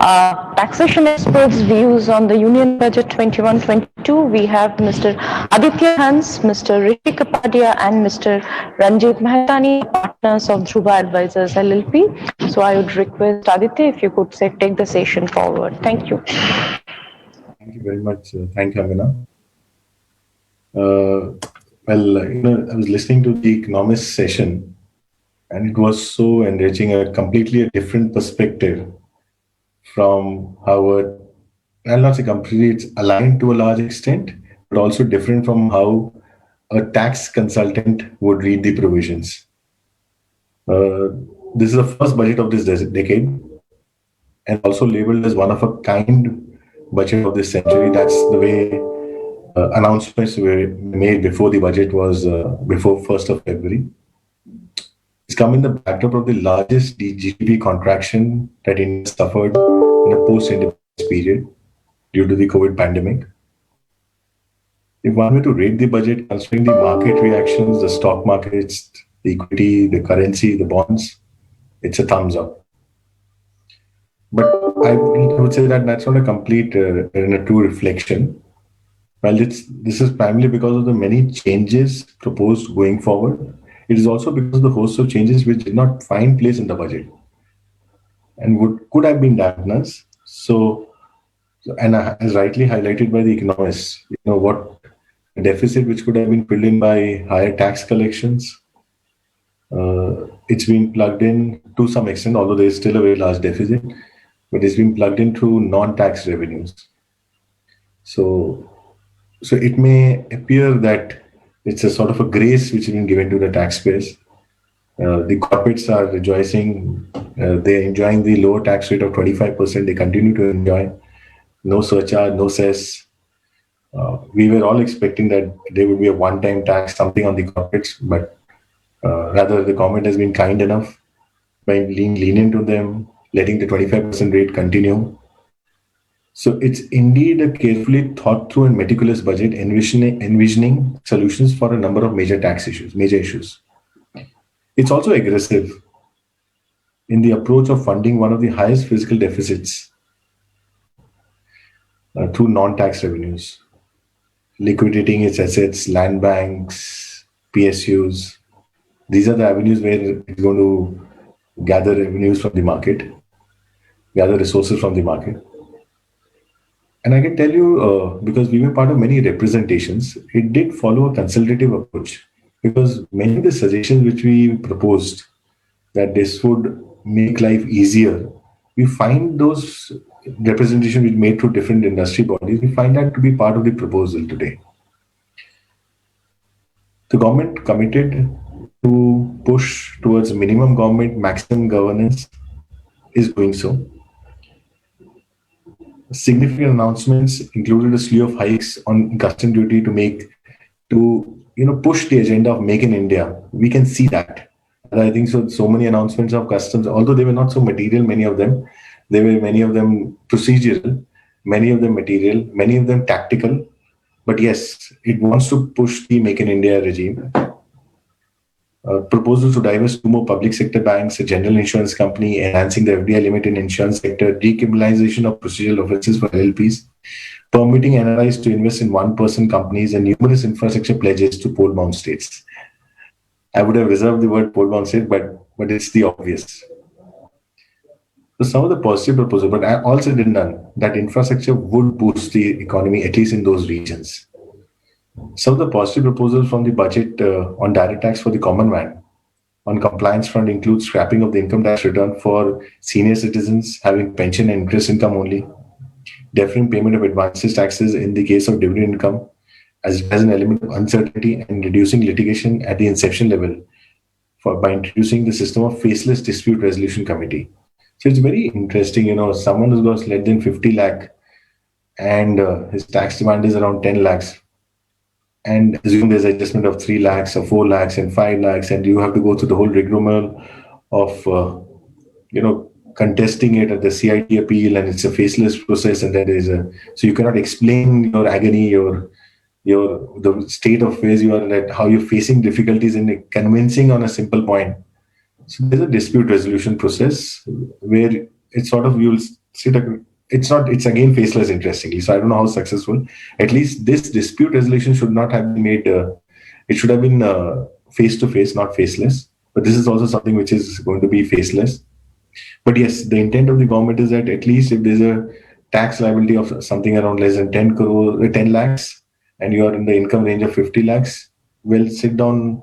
Taxation experts' views on the Union Budget 21-22. We have Mr. Aditya Hans, Mr. Rishi Kapadia, and Mr. Ranjit Mehtani, partners of Dhruva Advisors LLP. So I would request Aditya if you could take the session forward. Thank you. Thank you very much. Thank you, Amina. I was listening to the economist session, and it was so enriching, a completely different perspective from how I'll not say completely, it's aligned to a large extent, but also different from how a tax consultant would read the provisions. This is the first budget of this decade, and also labeled as one of a kind budget of this century. That's the way announcements were made before the budget was before 1st of February. It's come in the backdrop of the largest GDP contraction that India suffered in a post-independence period due to the COVID pandemic. If one were to rate the budget considering the market reactions, the stock markets, the equity, the currency, the bonds, it's a thumbs up. But I would say that that's not a complete and a true reflection. Well, this is primarily because of the many changes proposed going forward. It is also because of the host of changes which did not find place in the budget and could have been dampeners. And as rightly highlighted by the economists, what a deficit which could have been filled in by higher tax collections. It's been plugged in to some extent, although there is still a very large deficit, but it's been plugged in through non-tax revenues. So it may appear that it's a sort of a grace which has been given to the taxpayers. The corporates are rejoicing. They're enjoying the lower tax rate of 25%. They continue to enjoy. No surcharge, no cess. We were all expecting that there would be a one-time tax, something on the corporates, but rather the government has been kind enough by being lenient to them, letting the 25% rate continue. So it's indeed a carefully thought through and meticulous budget envisioning solutions for a number of major issues. It's also aggressive in the approach of funding one of the highest fiscal deficits through non-tax revenues, liquidating its assets, land banks, PSUs. These are the avenues where it's going to gather revenues from the market, gather resources from the market. And I can tell you, because we were part of many representations, it did follow a consultative approach, because many of the suggestions which we proposed that this would make life easier, we find those representations we made through different industry bodies, we find that to be part of the proposal today. The government committed to push towards minimum government, maximum governance is doing so. Significant announcements included a slew of hikes on custom duty to push the agenda of Make in India. We can see that. And I think so many announcements of customs, although they were not so material, many of them procedural, many of them material, many of them tactical. But yes, it wants to push the Make in India regime. Proposals to divest 2 more public sector banks, a general insurance company, enhancing the FDI limit in insurance sector, decriminalization of procedural offences for LLPs, permitting NRIs to invest in one-person companies, and numerous infrastructure pledges to pole-bound states. I would have reserved the word pole-bound state, but it's the obvious. So some of the positive proposals, but all said and done, that infrastructure would boost the economy, at least in those regions. Some of the positive proposals from the budget on direct tax for the common man on compliance front include scrapping of the income tax return for senior citizens having pension and interest income only, deferring payment of advances taxes in the case of dividend income, as well as an element of uncertainty, and reducing litigation at the inception level by introducing the system of faceless dispute resolution committee. So it's very interesting, someone who's got less than 50 lakh and his tax demand is around 10 lakhs. And assume there's adjustment of 3 lakhs or 4 lakhs and 5 lakhs, and you have to go through the whole rigmarole of, contesting it at the CIT appeal, and it's a faceless process, and so you cannot explain your agony, the state of affairs you are at, how you're facing difficulties in convincing on a simple point. So there's a dispute resolution process where it's sort of, you'll it's not, it's again faceless, interestingly. So I don't know how successful. At least this dispute resolution should not have been made, it should have been face to face, not faceless. But this is also something which is going to be faceless. But yes, the intent of the government is that at least if there's a tax liability of something around less than 10 crore, 10 lakhs, and you are in the income range of 50 lakhs, we'll sit down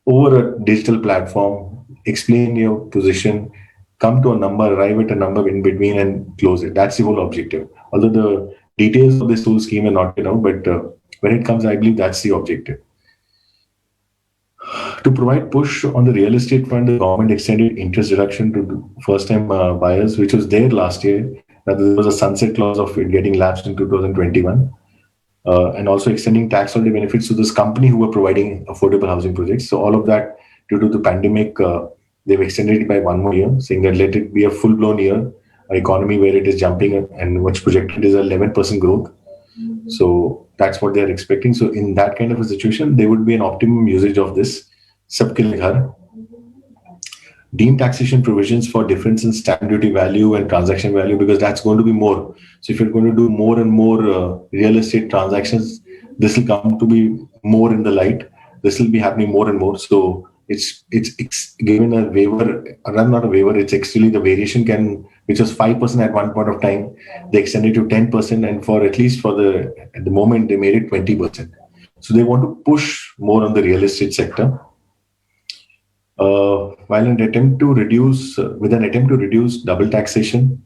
over a digital platform, explain your position, come to a number, arrive at a number in between, and close it. That's the whole objective. Although the details of this whole scheme are not but when it comes, I believe that's the objective. To provide push on the real estate fund, the government extended interest deduction to first-time buyers, which was there last year. There was a sunset clause of it getting lapsed in 2021. And also extending tax holiday benefits to this company who were providing affordable housing projects. So all of that, due to the pandemic, they've extended it by 1 more year, saying that let it be a full-blown year, an economy where it is jumping and what's projected is 11% growth. So that's what they're expecting. So in that kind of a situation, there would be an optimum usage of this Sabke Liye Ghar. Deemed taxation provisions for difference in stamp duty value and transaction value, because that's going to be more. So if you're going to do more and more real estate transactions, this will come to be more in the light. This will be happening more and more. So it's given a waiver, not a waiver. It's actually the variation which was 5% at one point of time, they extended to 10%, and for at least at the moment they made it 20%. So they want to push more on the real estate sector. While an attempt to reduce double taxation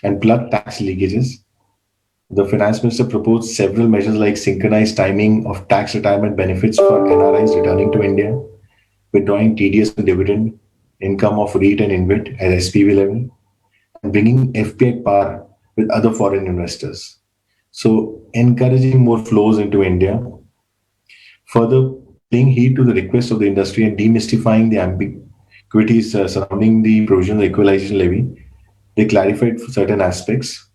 and plug tax leakages, the finance minister proposed several measures like synchronized timing of tax retirement benefits for NRIs returning to India, withdrawing TDS and dividend income of REIT and InvIT at SPV level, and bringing FPI par with other foreign investors. So encouraging more flows into India. Further, paying heed to the request of the industry and demystifying the ambiguities surrounding the provision of the Equalization Levy, they clarified certain aspects.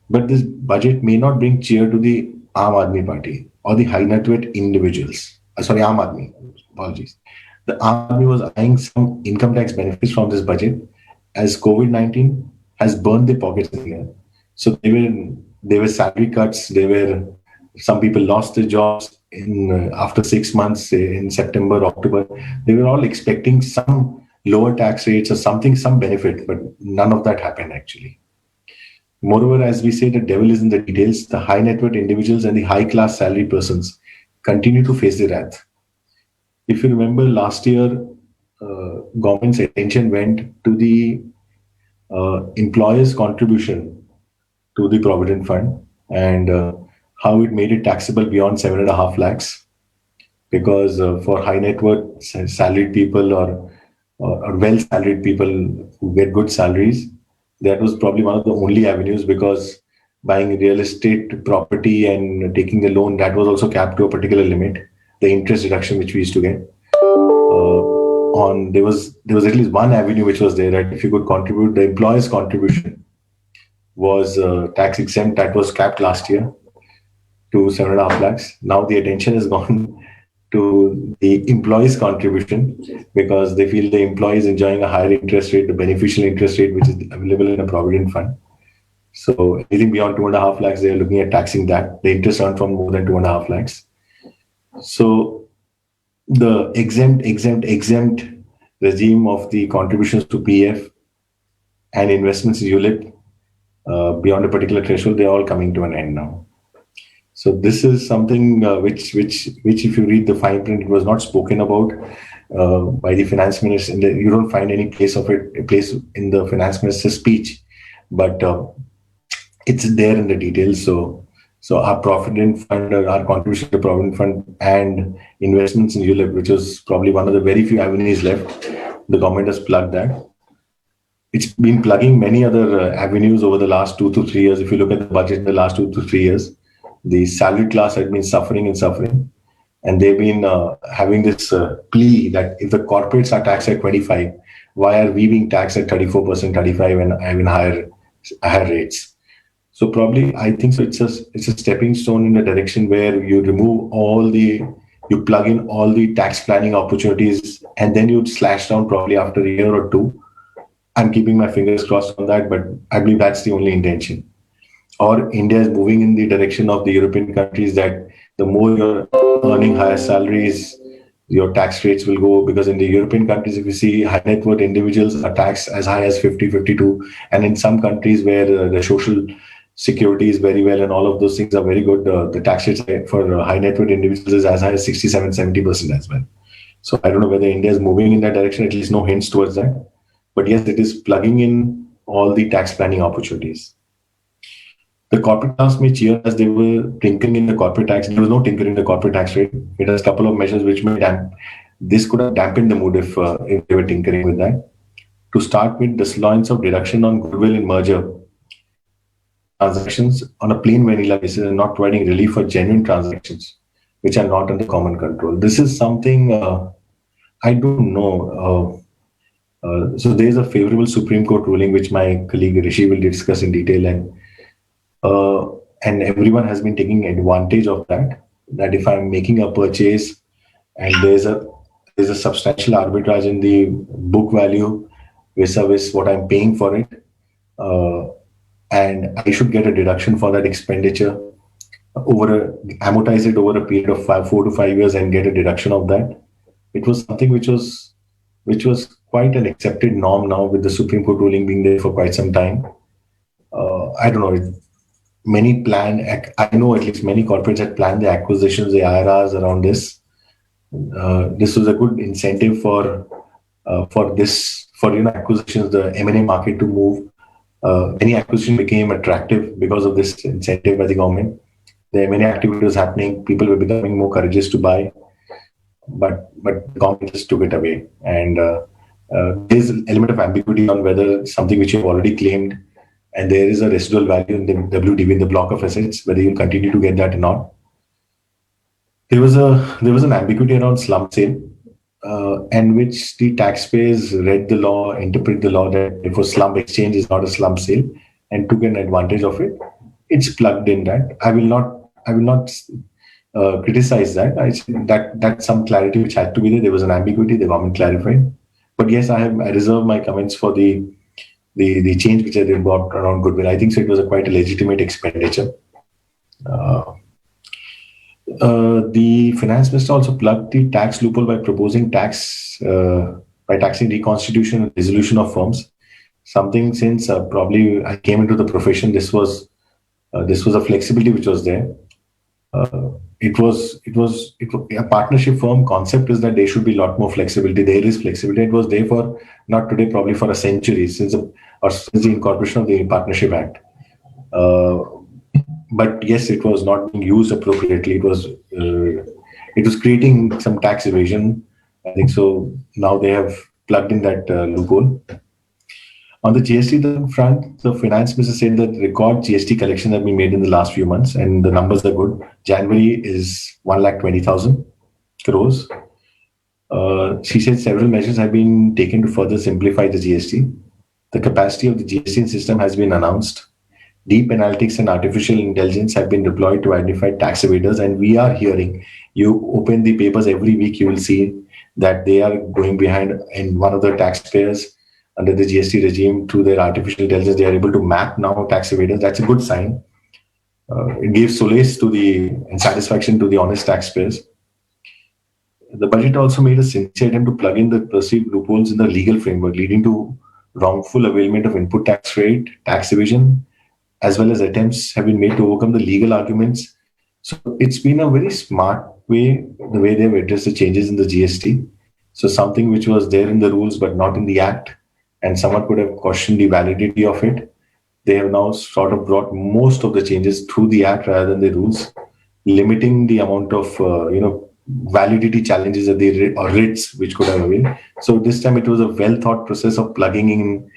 But this budget may not bring cheer to the Aam Aadmi Party or the high net worth individuals. Aam Aadmi, apologies. The Aam Aadmi was eyeing some income tax benefits from this budget, as COVID-19 has burned their pockets in here. So there were salary cuts. Some people lost their jobs after 6 months in September, October. They were all expecting some lower tax rates or something, some benefit, but none of that happened actually. Moreover, as we say, the devil is in the details. The high net worth individuals and the high class salary persons continue to face the wrath. If you remember last year, government's attention went to the employer's contribution to the Provident Fund and how it made it taxable beyond 7.5 lakhs. Because for high net worth salaried people or well salaried people who get good salaries, that was probably one of the only avenues, because buying real estate property and taking the loan, that was also capped to a particular limit. The interest deduction which we used to get. There was at least one avenue which was there, that if you could contribute, the employer's contribution was tax exempt. That was capped last year to 7.5 lakhs. Now the attention has gone to the employee's contribution, because they feel the employee is enjoying a higher interest rate, the beneficial interest rate which is available in a provident fund. So anything beyond 2.5 lakhs, they are looking at taxing that, the interest earned from more than 2.5 lakhs. So the exempt regime of the contributions to PF and investments in ULIP beyond a particular threshold, they're all coming to an end now. So this is something which if you read the fine print, it was not spoken about by the finance minister. You don't find any place in the finance minister's speech, but it's there in the details. So our Provident Fund, our contribution to the Provident Fund and investments in ULIP, which was probably one of the very few avenues left, the government has plugged that. It's been plugging many other avenues over the last 2 to 3 years. If you look at the budget in the last 2 to 3 years, the salaried class had been suffering, and they've been having this plea that if the corporates are taxed at 25, why are we being taxed at 34%, 35, and even higher rates? So probably, I think so. It's a stepping stone in the direction where you you plug in all the tax planning opportunities, and then you slash down probably after a year or two I'm keeping my fingers crossed on that, but I believe that's the only intention. Or India is moving in the direction of the European countries that the more you're earning higher salaries, your tax rates will go, because in the European countries, if you see, high net worth individuals are taxed as high as 50, 52. And in some countries where the social security is very well and all of those things are very good, the tax rates for high net worth individuals is as high as 67, 70% as well. So I don't know whether India is moving in that direction, at least no hints towards that. But yes, it is plugging in all the tax planning opportunities. The corporate class may cheer as they were tinkering in the corporate tax. There was no tinkering in the corporate tax rate. It has a couple of measures which may this could have dampened the mood if they were tinkering with that. To start with, disallowance of deduction on goodwill in merger transactions on a plain vanilla basis and not providing relief for genuine transactions which are not under common control. This is something I don't know. So there is a favorable Supreme Court ruling which my colleague Rishi will discuss in detail, and everyone has been taking advantage of that. That if I'm making a purchase and there's a substantial arbitrage in the book value vis-a-vis what I'm paying for it, uh, and I should get a deduction for that expenditure amortize it over a period of 4 to 5 years and get a deduction of that. It was something which was quite an accepted norm now, with the Supreme Court ruling being there for quite some time. I don't know. Many I know at least many corporates had planned the acquisitions, the IRRs around this. This was a good incentive for acquisitions, the M&A market to move. Any acquisition became attractive because of this incentive by the government. The M&A activity was happening. People were becoming more courageous to buy, but the government just took it away. And there's an element of ambiguity on whether something which you've already claimed and there is a residual value in the WDV, in the block of assets, whether you'll continue to get that or not. There was an ambiguity around slump sale, and which the taxpayers read the law, interpret the law that if a slump exchange is not a slump sale, and took an advantage of it. It's plugged in that. I will not criticize that. That's some clarity which had to be there. There was an ambiguity. The government clarified. But yes, I reserve my comments for the change which has been brought around goodwill. I think so. It was a quite a legitimate expenditure. Uh, the finance minister also plugged the tax loophole by proposing by taxing reconstitution and dissolution of firms. Something since probably I came into the profession, this was a flexibility which was there. It was a partnership firm concept is that there should be a lot more flexibility. There is flexibility. It was there for not today, probably for a century since the incorporation of the Partnership Act. But yes, it was not being used appropriately. It was creating some tax evasion. I think so. Now they have plugged in that loophole. On the GST front, the finance minister said that record GST collections have been made in the last few months, and the numbers are good. January is 1,20,000 crores. She said several measures have been taken to further simplify the GST. The capacity of the GST system has been announced. Deep analytics and artificial intelligence have been deployed to identify tax evaders, and we are hearing, you open the papers every week, you will see that they are going behind, and one of the taxpayers under the GST regime through their artificial intelligence, they are able to map now tax evaders. That's a good sign. It gives solace and satisfaction to the honest taxpayers. The budget also made a sincere attempt to plug in the perceived loopholes in the legal framework, leading to wrongful availment of input tax rate, tax evasion, as well as attempts have been made to overcome the legal arguments. So it's been a very smart way, the way they've addressed the changes in the GST. So something which was there in the rules but not in the act, and someone could have questioned the validity of it. They have now sort of brought most of the changes through the act rather than the rules, limiting the amount of validity challenges that or writs which could have availed. So this time it was a well thought process of plugging in,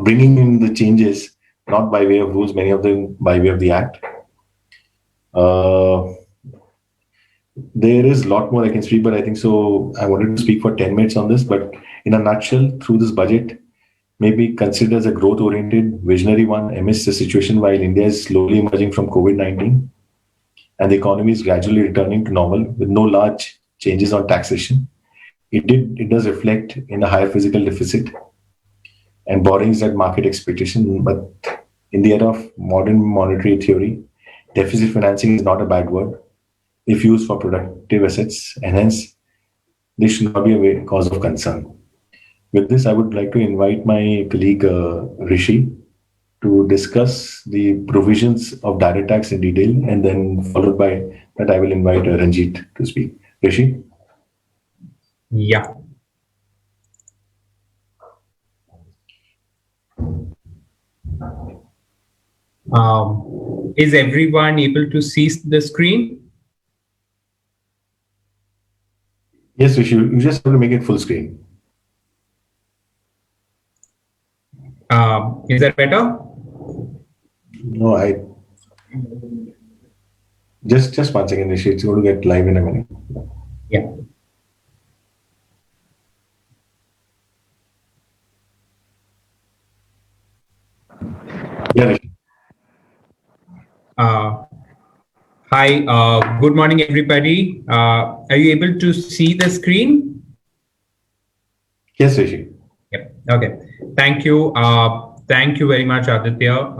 bringing in the changes, not by way of rules, many of them by way of the act. There is a lot more I can speak, but I think so. I wanted to speak for 10 minutes on this, but in a nutshell, through this budget, may be considered as a growth-oriented, visionary one amidst the situation while India is slowly emerging from COVID-19 and the economy is gradually returning to normal with no large changes on taxation. It does reflect in a higher physical deficit. and borrowings at market expectation. But in the era of modern monetary theory, deficit financing is not a bad word if used for productive assets, and hence this should not be a cause of concern. With this, I would like to invite my colleague Rishi to discuss the provisions of direct tax in detail, and then followed by that, I will invite Ranjit to speak. Rishi? Yeah. Is everyone able to see the screen? Yes, Rishi, you just have to make it full screen. Is that better? No, I just 1 second, Rishi. It's going to get live in a minute. Yeah. Yeah, Rishi. Hi, good morning, everybody. Are you able to see the screen? Yes, Rishi. Yep. Okay. Thank you. Thank you very much, Aditya.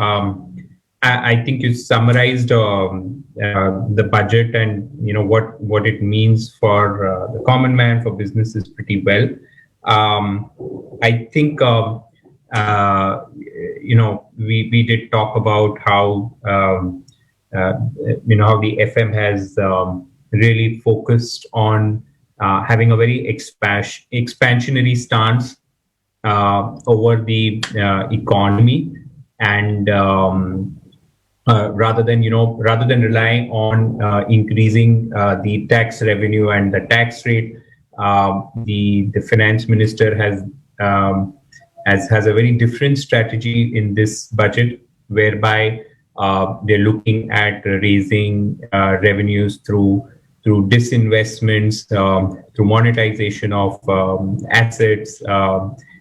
I think you summarized the budget and what it means for the common man, for businesses pretty well. I think we did talk about how how the FM has really focused on having a very expansionary stance over the economy, and rather than relying on increasing the tax revenue and the tax rate, the finance minister has a very different strategy in this budget, whereby they're looking at raising revenues through disinvestments, through monetization of assets,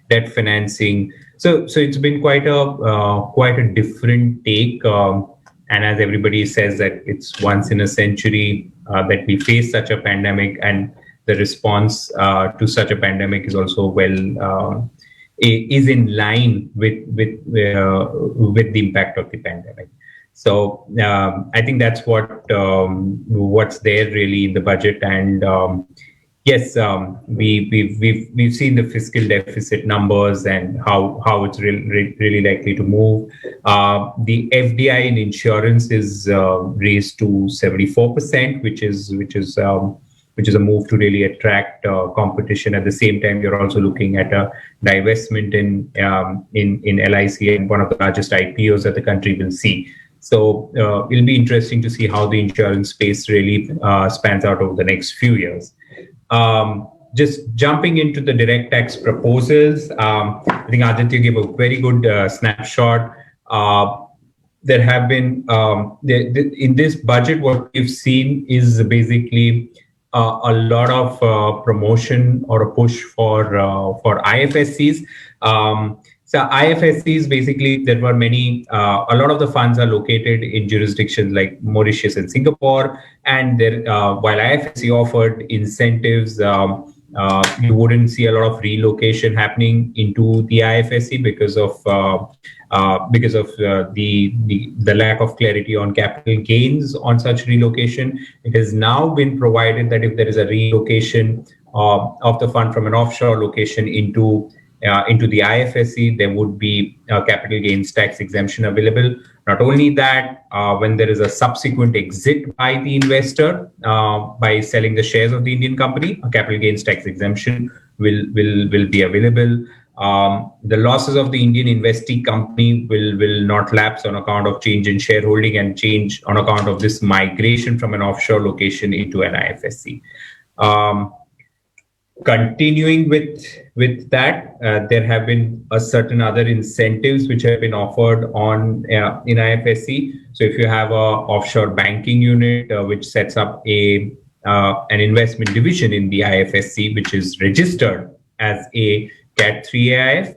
debt financing. So it's been quite a different take, and as everybody says, that it's once in a century that we face such a pandemic, and the response to such a pandemic is also is in line with the impact of the pandemic. So I think that's what's there really in the budget, and yes, we've seen the fiscal deficit numbers and how it's really likely to move. The FDI in insurance is raised to 74%, which is a move to really attract competition. At the same time, you're also looking at a divestment in LIC, and one of the largest IPOs that the country will see. So it'll be interesting to see how the insurance space really spans out over the next few years. Just jumping into the direct tax proposals, I think Aditya gave a very good snapshot. There have been in this budget, what we've seen is basically a lot of promotion or a push for IFSCs. So IFSCs, basically, there were many, a lot of the funds are located in jurisdictions like Mauritius and Singapore, and there, while IFSC offered incentives, you wouldn't see a lot of relocation happening into the IFSC because of the lack of clarity on capital gains on such relocation. It has now been provided that if there is a relocation of the fund from an offshore location into the IFSC, there would be capital gains tax exemption available. Not only that, when there is a subsequent exit by the investor by selling the shares of the Indian company, a capital gains tax exemption will be available. The losses of the Indian investee company will not lapse on account of change in shareholding and change on account of this migration from an offshore location into an IFSC. Continuing with that, there have been a certain other incentives which have been offered in IFSC. So if you have a offshore banking unit which sets up an investment division in the IFSC, which is registered as a Cat 3 AIF,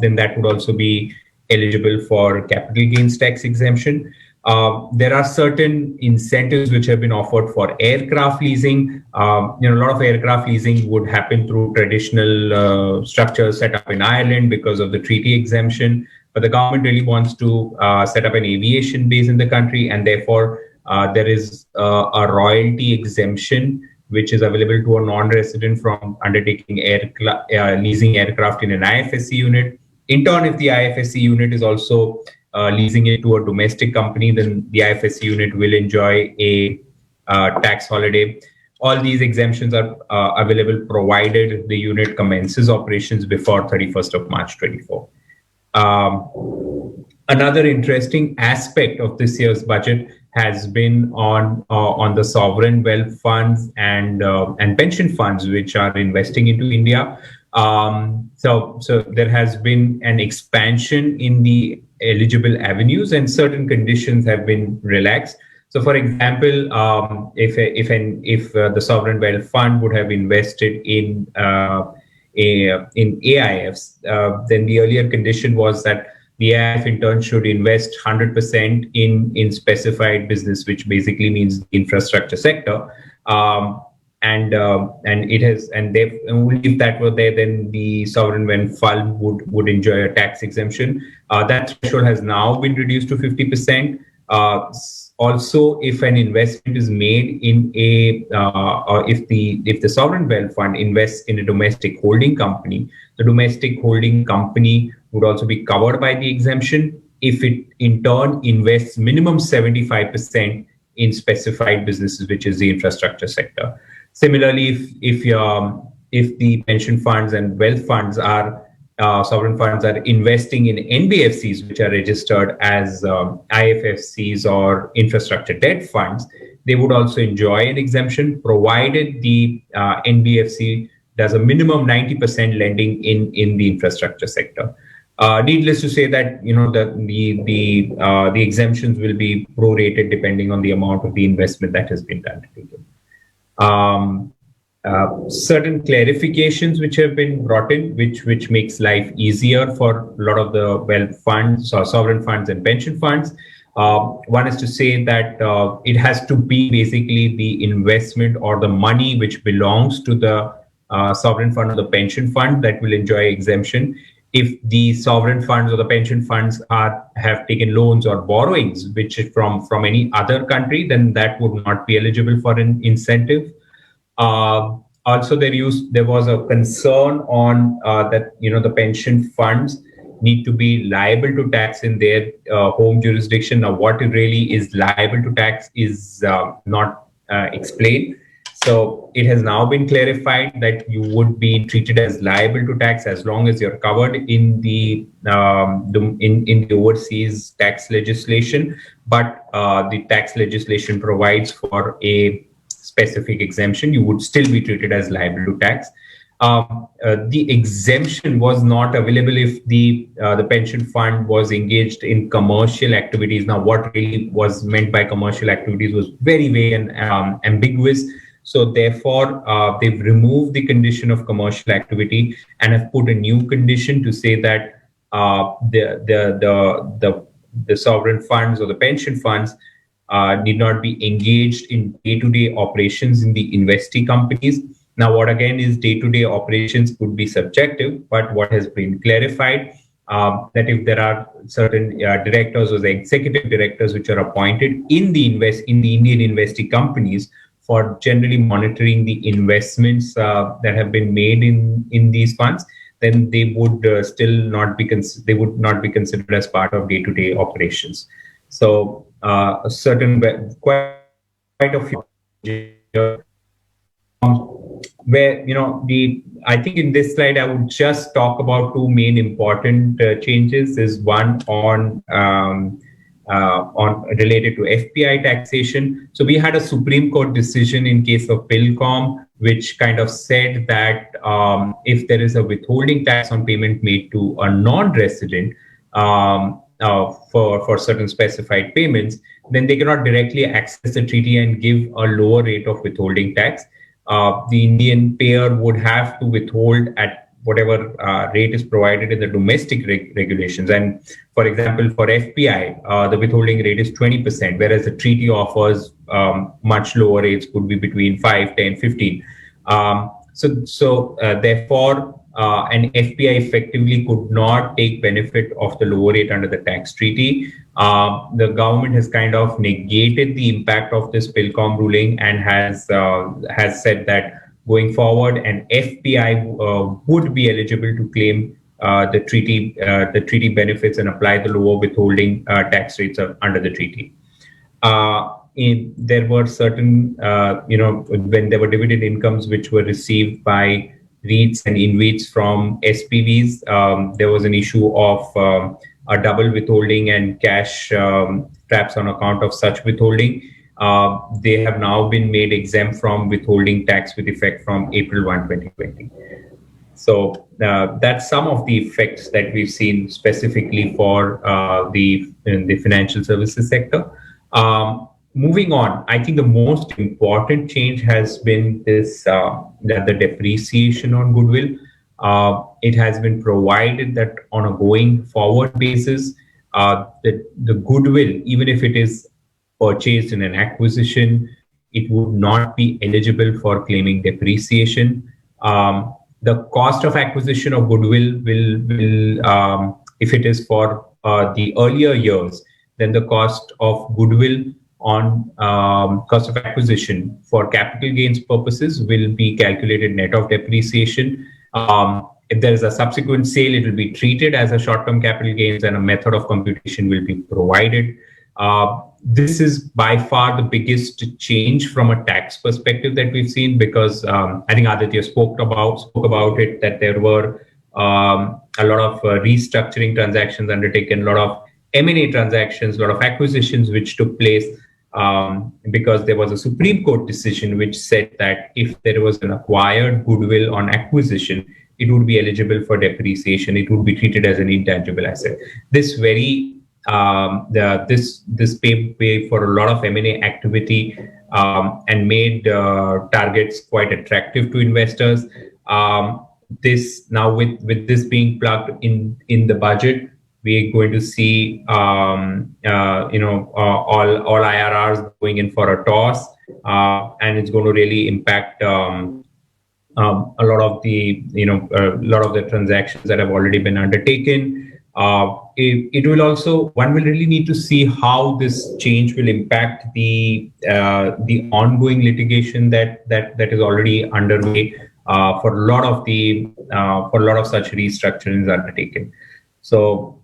then that would also be eligible for capital gains tax exemption. There are certain incentives which have been offered for aircraft leasing. A lot of aircraft leasing would happen through traditional structures set up in Ireland because of the treaty exemption. But the government really wants to set up an aviation base in the country, and therefore there is a royalty exemption which is available to a non-resident from undertaking leasing aircraft in an IFSC unit. In turn, if the IFSC unit is also leasing it to a domestic company, then the IFSC unit will enjoy a tax holiday. All these exemptions are available provided the unit commences operations before 31st of March 24. Another interesting aspect of this year's budget has been on the sovereign wealth funds and pension funds which are investing into India. So there has been an expansion in the eligible avenues, and certain conditions have been relaxed. So, for example, if the sovereign wealth fund would have invested in AIFs, then the earlier condition was that the AIF in turn should invest 100% in specified business, which basically means the infrastructure sector. And if that were there, then the sovereign wealth fund would enjoy a tax exemption. That threshold has now been reduced to 50%. Also, if an investment is made in or if the sovereign wealth fund invests in a domestic holding company, the domestic holding company would also be covered by the exemption if it in turn invests minimum 75% in specified businesses, which is the infrastructure sector. Similarly, if the pension funds and wealth funds are sovereign funds are investing in NBFCs, which are registered as IFFCs or infrastructure debt funds, they would also enjoy an exemption, provided the NBFC does a minimum 90% lending in the infrastructure sector. Needless to say that the exemptions will be prorated depending on the amount of the investment that has been done. Certain clarifications which have been brought in, which makes life easier for a lot of the wealth funds or sovereign funds and pension funds. One is to say that it has to be basically the investment or the money which belongs to the sovereign fund or the pension fund that will enjoy exemption. If the sovereign funds or the pension funds have taken loans or borrowings which is from any other country, then that would not be eligible for an incentive. Also, there was a concern on that the pension funds need to be liable to tax in their home jurisdiction. Now, what it really is liable to tax is not explained. So it has now been clarified that you would be treated as liable to tax as long as you're covered in the overseas tax legislation, but the tax legislation provides for a specific exemption. You would still be treated as liable to tax. The exemption was not available if the pension fund was engaged in commercial activities. Now, what really was meant by commercial activities was very vague and ambiguous. So therefore, they've removed the condition of commercial activity and have put a new condition to say that the sovereign funds or the pension funds need not be engaged in day-to-day operations in the investee companies. Now, what again is day-to-day operations could be subjective, but what has been clarified that if there are certain directors or the executive directors which are appointed in the Indian investee companies for generally monitoring the investments that have been made in these funds, then they would still not be considered as part of day-to-day operations. So quite a few where I think in this slide I would just talk about two main important changes. Is one on related to FPI taxation. So we had a Supreme Court decision in case of Pilcom, which kind of said that if there is a withholding tax on payment made to a non-resident for certain specified payments, then they cannot directly access the treaty and give a lower rate of withholding tax. The Indian payer would have to withhold at whatever rate is provided in the domestic regulations. And for example, for FPI, the withholding rate is 20%, whereas the treaty offers much lower rates, could be between 5, 10, 15. Therefore, an FPI effectively could not take benefit of the lower rate under the tax treaty. The government has kind of negated the impact of this PILCOM ruling and has said that going forward, an FPI would be eligible to claim the treaty benefits and apply the lower withholding tax rates under the treaty. There were certain, when there were dividend incomes which were received by REITs and InvITs from SPVs, there was an issue of a double withholding and cash traps on account of such withholding. They have now been made exempt from withholding tax with effect from April 1, 2020. So that's some of the effects that we've seen specifically for the financial services sector. Moving on, I think the most important change has been this the depreciation on goodwill. It has been provided that on a going forward basis, the goodwill, even if it is purchased in an acquisition, it would not be eligible for claiming depreciation. The cost of acquisition of goodwill will if it is for the earlier years, then the cost of goodwill on cost of acquisition for capital gains purposes will be calculated net of depreciation. If there is a subsequent sale, it will be treated as a short-term capital gains, and a method of computation will be provided. This is by far the biggest change from a tax perspective that we've seen, because I think Aditya spoke about it, that there were a lot of restructuring transactions undertaken, a lot of M&A transactions, a lot of acquisitions which took place because there was a Supreme Court decision which said that if there was an acquired goodwill on acquisition, it would be eligible for depreciation. It would be treated as an intangible asset. This this paved way for a lot of M&A activity and made targets quite attractive to investors. This now with this being plugged in the budget, we're going to see all IRRs going in for a toss, and it's going to really impact a lot of the transactions that have already been undertaken. It will also, one will really need to see how this change will impact the ongoing litigation that is already underway for a lot of such restructurings undertaken. So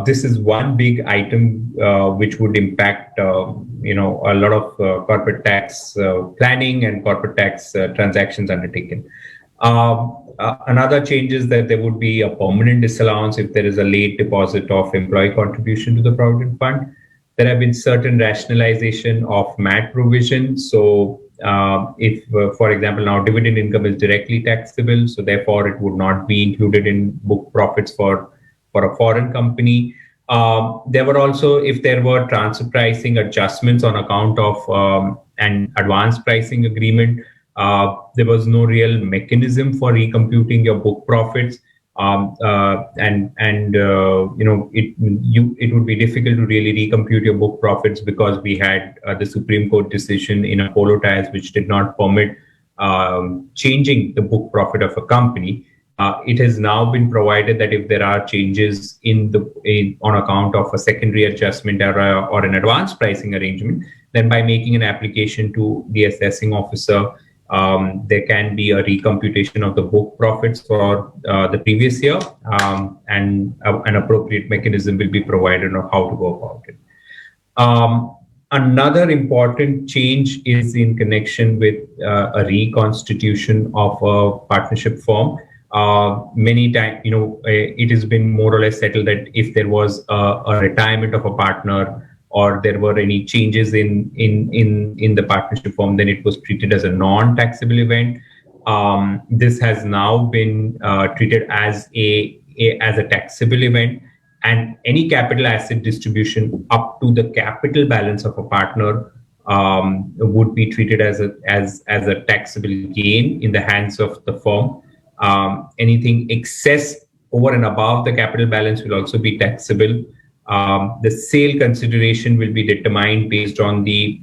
this is one big item which would impact a lot of corporate tax planning and corporate tax transactions undertaken. Another change is that there would be a permanent disallowance if there is a late deposit of employee contribution to the Provident Fund. There have been certain rationalization of MAT provision. So if, for example, now dividend income is directly taxable, so therefore it would not be included in book profits for a foreign company. There were also, if there were transfer pricing adjustments on account of an advance pricing agreement, there was no real mechanism for recomputing your book profits, it would be difficult to really recompute your book profits because we had the Supreme Court decision in Apollo Tyres which did not permit changing the book profit of a company. It has now been provided that if there are changes on account of a secondary adjustment or an advance pricing arrangement, then by making an application to the assessing officer, there can be a recomputation of the book profits for the previous year, and an appropriate mechanism will be provided on how to go about it. Another important change is in connection with a reconstitution of a partnership firm. Many times, it has been more or less settled that if there was a retirement of a partner or there were any changes in the partnership firm, then it was treated as a non-taxable event. This has now been treated as a taxable event, and any capital asset distribution up to the capital balance of a partner would be treated as a taxable gain in the hands of the firm. Anything excess over and above the capital balance will also be taxable. The sale consideration will be determined based on the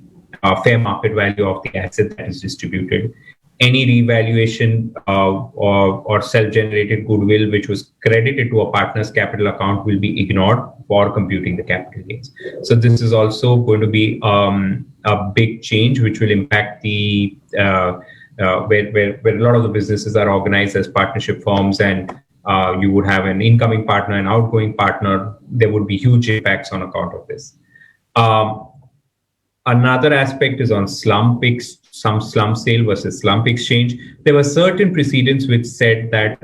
fair market value of the asset that is distributed. Any revaluation or self-generated goodwill which was credited to a partner's capital account will be ignored for computing the capital gains. So this is also going to be a big change which will impact the where a lot of the businesses are organized as partnership firms, and you would have an incoming partner and outgoing partner. There would be huge impacts on account of this. Another aspect is on slump sale versus slump exchange. There were certain precedents which said that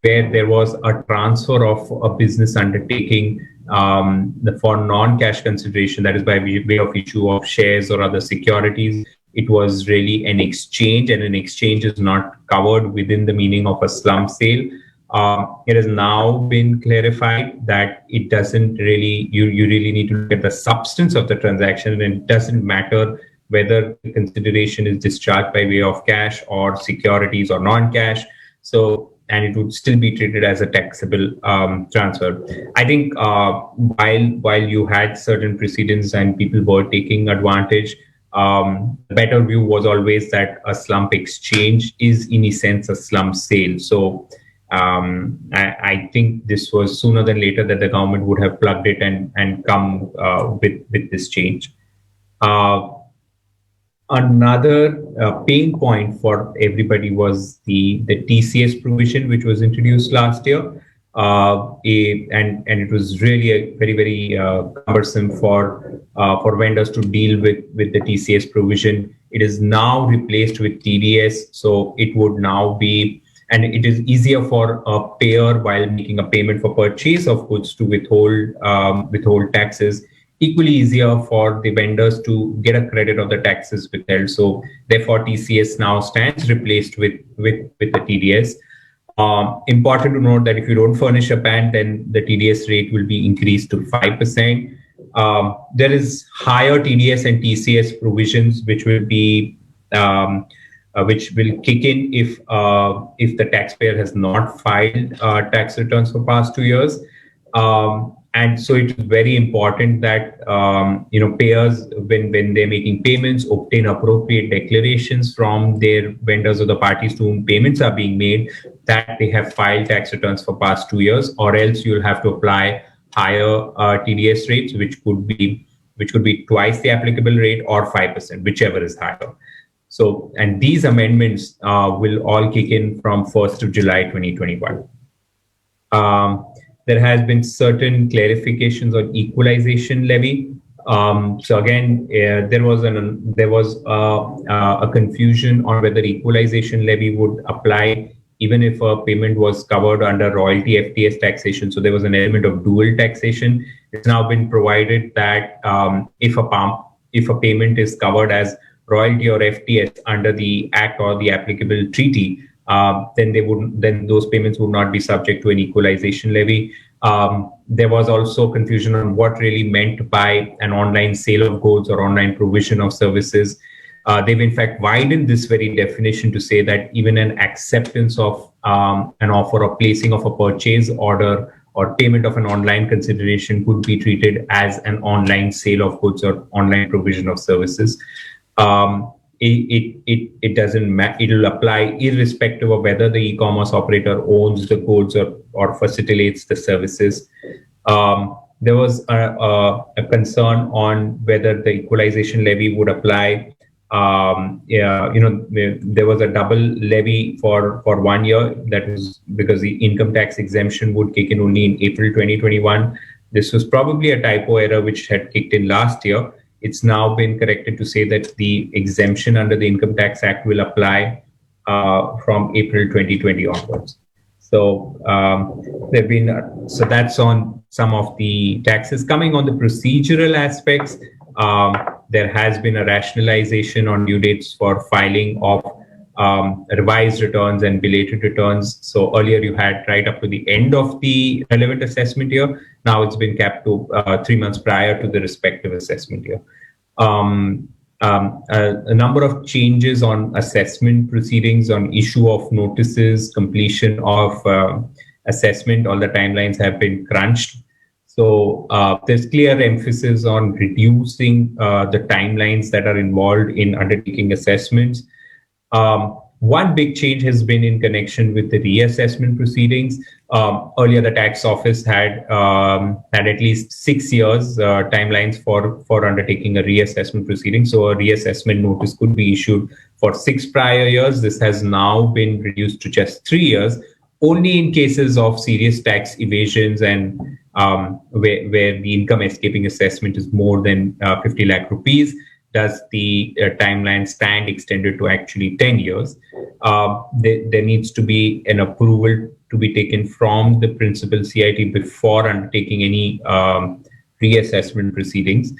where there was a transfer of a business undertaking for non-cash consideration, that is by way of issue of shares or other securities, it was really an exchange, and an exchange is not covered within the meaning of a slump sale. It has now been clarified that it doesn't really, you really need to look at the substance of the transaction, and it doesn't matter whether the consideration is discharged by way of cash or securities or non-cash. So, and it would still be treated as a taxable transfer. I think while you had certain precedents and people were taking advantage, the better view was always that a slump exchange is in a sense a slump sale. So I think this was sooner than later that the government would have plugged it and come with this change. Another pain point for everybody was the TCS provision, which was introduced last year, and it was really a very cumbersome for vendors to deal with the TCS provision. It is now replaced with TDS, so it would now be, and it is easier for a payer while making a payment for purchase of goods to withhold taxes. Equally easier for the vendors to get a credit of the taxes withheld. So therefore, TCS now stands replaced with the TDS. Important to note that if you don't furnish a PAN, then the TDS rate will be increased to 5%. There is higher TDS and TCS provisions which will be which will kick in if the taxpayer has not filed tax returns for past 2 years. And so it's very important that payers, when they're making payments, obtain appropriate declarations from their vendors or the parties to whom payments are being made, that they have filed tax returns for past 2 years, or else you'll have to apply higher TDS rates, which could be twice the applicable rate or 5%, whichever is higher. So, and these amendments will all kick in from 1st of July 2021. There has been certain clarifications on equalization levy. So again, there was a confusion on whether equalization levy would apply even if a payment was covered under royalty FTS taxation. So there was an element of dual taxation. It's now been provided that if a payment is covered as royalty or FTS under the Act or the applicable treaty, then those payments would not be subject to an equalization levy. There was also confusion on what really meant by an online sale of goods or online provision of services. They've in fact widened this very definition to say that even an acceptance of an offer or placing of a purchase order or payment of an online consideration could be treated as an online sale of goods or online provision of services. It doesn't matter. It will apply irrespective of whether the e-commerce operator owns the goods or facilitates the services. There was a concern on whether the equalization levy would apply. There was a double levy for 1 year. That was because the income tax exemption would kick in only in April 2021. This was probably a typo error which had kicked in last year. It's now been corrected to say that the exemption under the Income Tax Act will apply from April 2020 onwards. So so that's on some of the taxes. Coming on the procedural aspects, there has been a rationalization on due dates for filing of revised returns and belated returns. So earlier you had right up to the end of the relevant assessment year. Now it's been capped to 3 months prior to the respective assessment year. a number of changes on assessment proceedings, on issue of notices, completion of assessment. All the timelines have been crunched. So there's clear emphasis on reducing the timelines that are involved in undertaking assessments. One big change has been in connection with the reassessment proceedings. Earlier, the tax office had at least 6 years timelines for undertaking a reassessment proceeding. So a reassessment notice could be issued for 6 prior years. This has now been reduced to just 3 years, only in cases of serious tax evasions and where the income escaping assessment is more than 50 lakh rupees. Does the timeline stand extended to actually 10 years? There needs to be an approval to be taken from the principal CIT before undertaking any reassessment proceedings.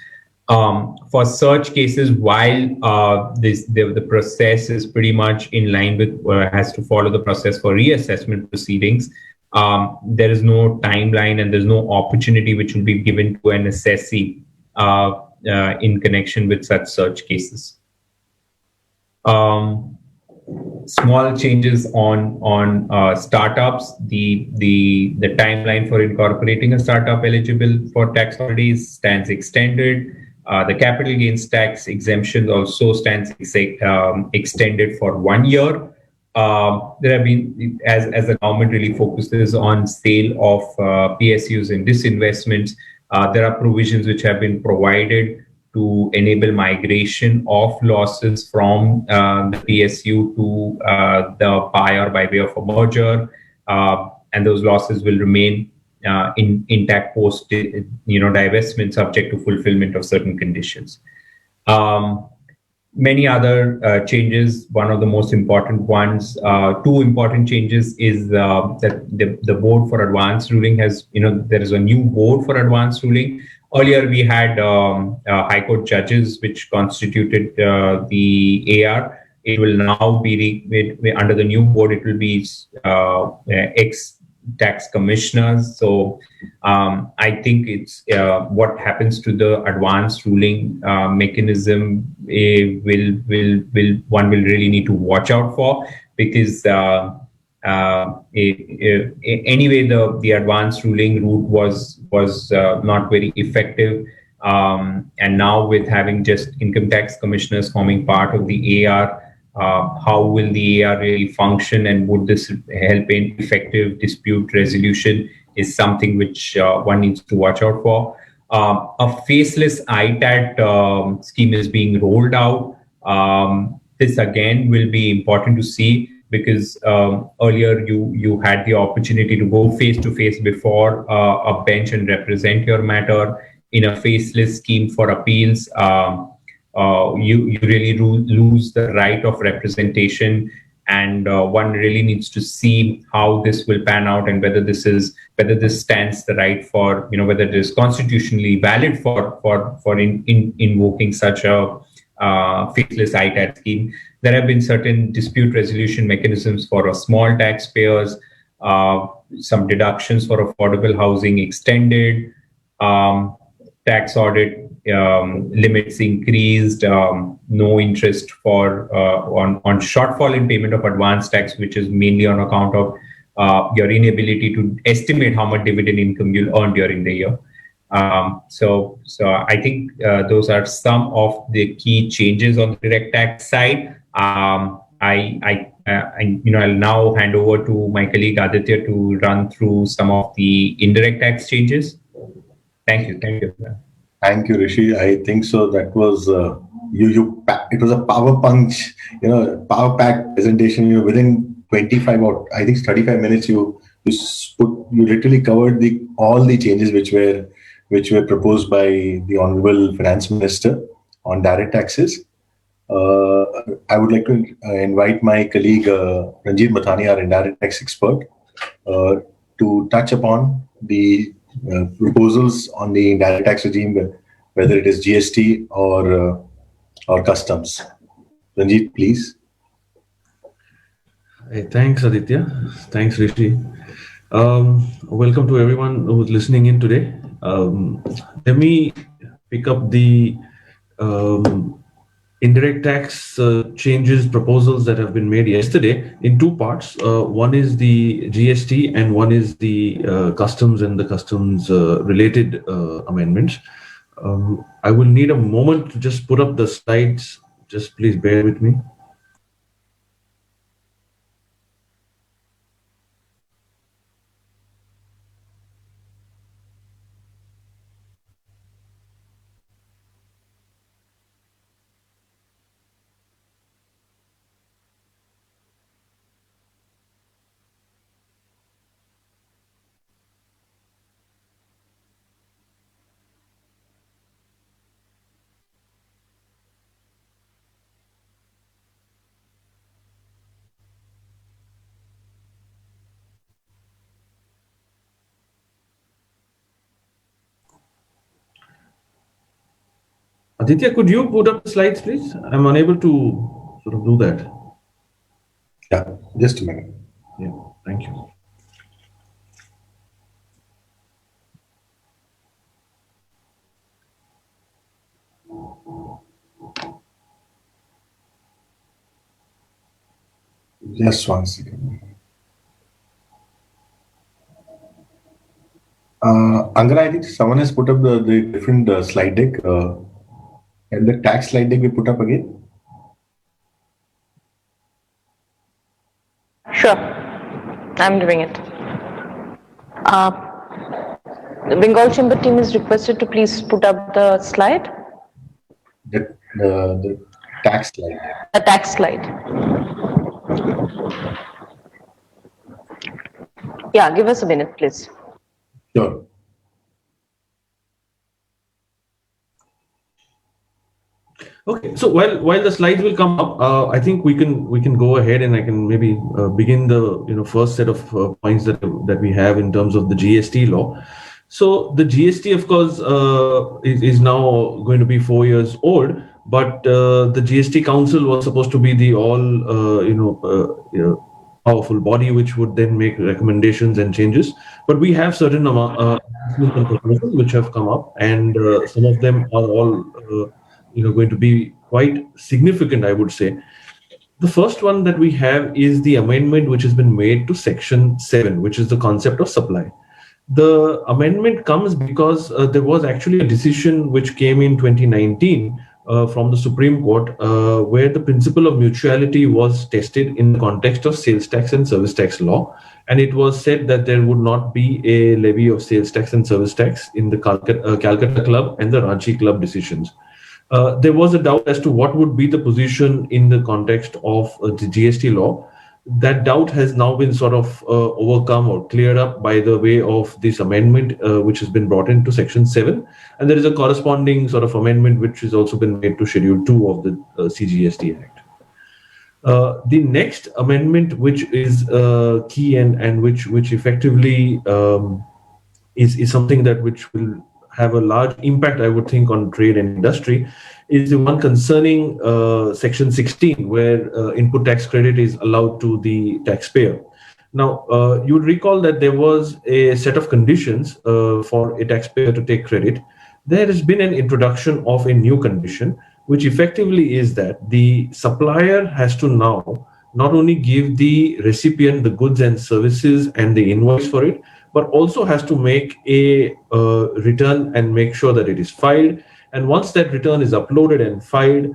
For such cases, while the process is pretty much in line with has to follow the process for reassessment proceedings, there is no timeline and there's no opportunity which will be given to an assessee in connection with such search cases. Small changes on startups. The timeline for incorporating a startup eligible for tax holidays stands extended. The capital gains tax exemption also stands extended for 1 year. There have been, as the government really focuses on sale of PSUs and disinvestments, there are provisions which have been provided to enable migration of losses from the PSU to the buyer by way of a merger, and those losses will remain intact post divestment, subject to fulfillment of certain conditions. Many other changes. One of the most important ones, 2 important changes, is that the board for advanced ruling has, there is a new board for advanced ruling. Earlier, we had High Court judges, which constituted the AR. It will now be under the new board. It will be ex-tax commissioners. So I think it's what happens to the advanced ruling mechanism will really need to watch out for, because anyway, the advanced ruling route was not very effective, and now with having just income tax commissioners forming part of the AR, how will the AR really function, and would this help in effective dispute resolution is something which one needs to watch out for. A faceless ITAT scheme is being rolled out. This again will be important to see, because earlier you had the opportunity to go face to face before a bench and represent your matter. In a faceless scheme for appeals, you really lose the right of representation, and one really needs to see how this will pan out, and whether this stands the right for, whether it is constitutionally valid for invoking such a faceless ITAT scheme. There have been certain dispute resolution mechanisms for small taxpayers, some deductions for affordable housing extended, tax audit limits increased, no interest for on shortfall in payment of advance tax, which is mainly on account of your inability to estimate how much dividend income you'll earn during the year. So I think those are some of the key changes on the direct tax side. I'll now hand over to my colleague Aditya to run through some of the indirect tax changes. Thank you. Thank you, Rishi. I think so. That was it was a power punch, power packed presentation. Within 25 or I think 35 minutes, you literally covered all the changes which were proposed by the Honorable Finance Minister on direct taxes. I would like to invite my colleague Ranjit Mathani, our indirect tax expert, to touch upon the proposals on the indirect tax regime, whether it is GST or customs. Ranjit, please. Hey, thanks, Aditya. Thanks, Rishi. Welcome to everyone who's listening in today. Let me pick up the indirect tax changes proposals that have been made yesterday in two parts. One is the GST and one is the customs and the customs related amendments. I will need a moment to just put up the slides. Just please bear with me. Aditya, could you put up the slides, please? I'm unable to sort of do that. Yeah, just a minute. Yeah, thank you. Just one second. Angana, I think someone has put up the different slide deck. And the tax slide deck we put up again? Sure, I'm doing it. The Bengal Chamber team is requested to please put up the slide. The tax slide. The tax slide. Yeah, give us a minute, please. Sure. Okay, so while the slides will come up, I think we can go ahead and I can maybe begin the first set of points that we have in terms of the GST law. So the GST, of course, is now going to be 4 years old, but the GST Council was supposed to be the powerful body which would then make recommendations and changes. But we have certain proposals which have come up, and some of them are all going to be quite significant, I would say. The first one that we have is the amendment which has been made to Section 7, which is the concept of supply. The amendment comes because there was actually a decision which came in 2019 from the Supreme Court where the principle of mutuality was tested in the context of sales tax and service tax law. And it was said that there would not be a levy of sales tax and service tax in the Calcutta Club and the Ranchi Club decisions. There was a doubt as to what would be the position in the context of the GST law. That doubt has now been sort of overcome or cleared up by the way of this amendment which has been brought into Section 7. And there is a corresponding sort of amendment which has also been made to Schedule 2 of the CGST Act. The next amendment, which is key and which effectively is something that which will have a large impact, I would think, on trade and industry, is the one concerning Section 16, where input tax credit is allowed to the taxpayer. Now, you would recall that there was a set of conditions for a taxpayer to take credit. There has been an introduction of a new condition, which effectively is that the supplier has to now not only give the recipient the goods and services and the invoice for it, but also has to make a return and make sure that it is filed. And once that return is uploaded and filed,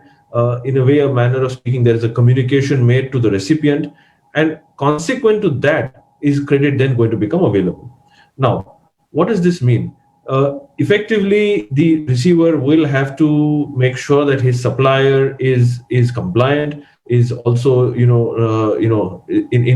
in a way, a manner of speaking, there is a communication made to the recipient. And consequent to that, is credit then going to become available? Now, what does this mean? Effectively, the receiver will have to make sure that his supplier is compliant, is also in